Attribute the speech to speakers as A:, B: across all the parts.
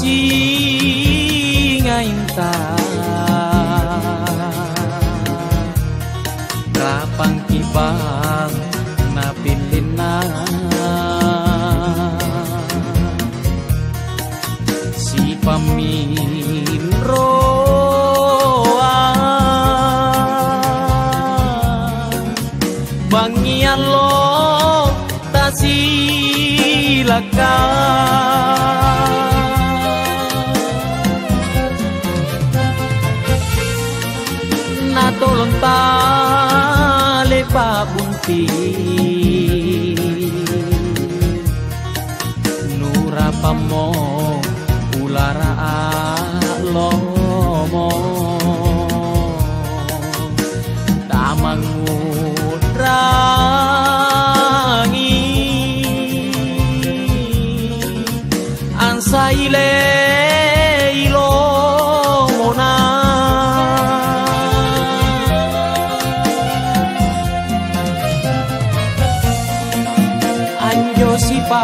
A: singainta rapang kibang napilina si paminro bangian lo tasilaka natulong tali pabunti nurapa mo ulara lomo tamangudrangi ansaile ilomona anjo sipa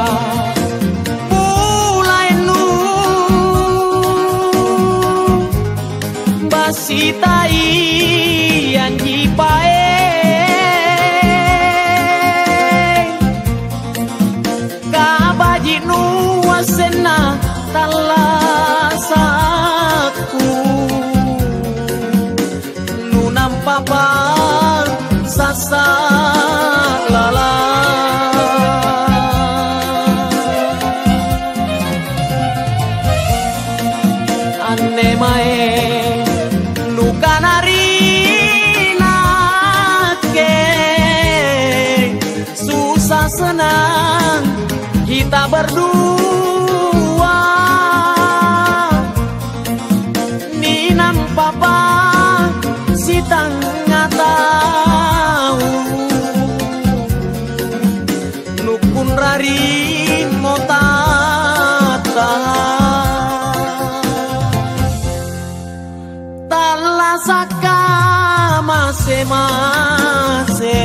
A: pulainu basitai anji pae kabajinu wasena talasaku nunam papa sasa lala ane mae lukanari nake susah senang kita berdua ninam papa si tengah tahu nukun rarin motata talasaka mase-mase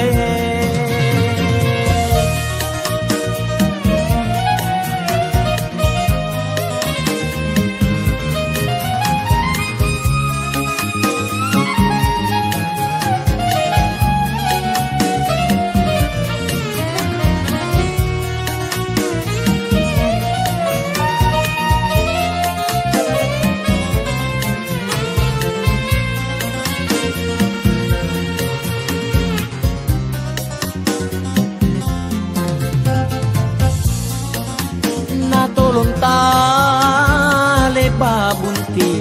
A: natulong tali babunti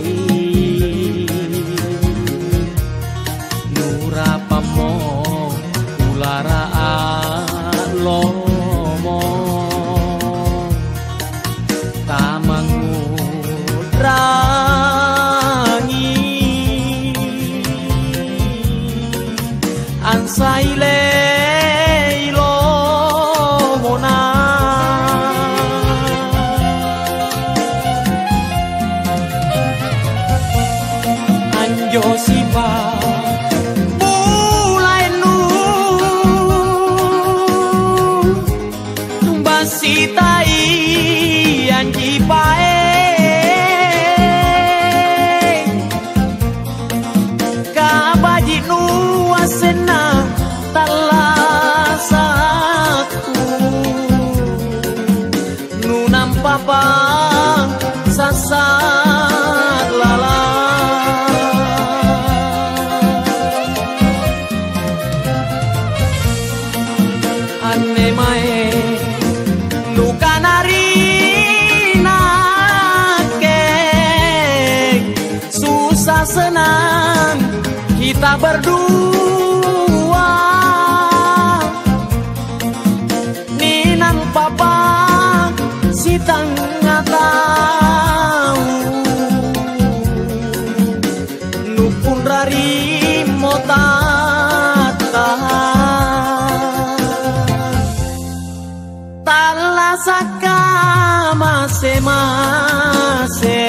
A: nurapa mo ulara lomo tamangudrangi ansaile Josipa pulainu basitai anji pae kabajinu wasena talasaku nunam papa sasa lala ane mae lukanari nake susah senang kita berdua ninam papa si tengah tahu nukun rari motata talasaka mase-mase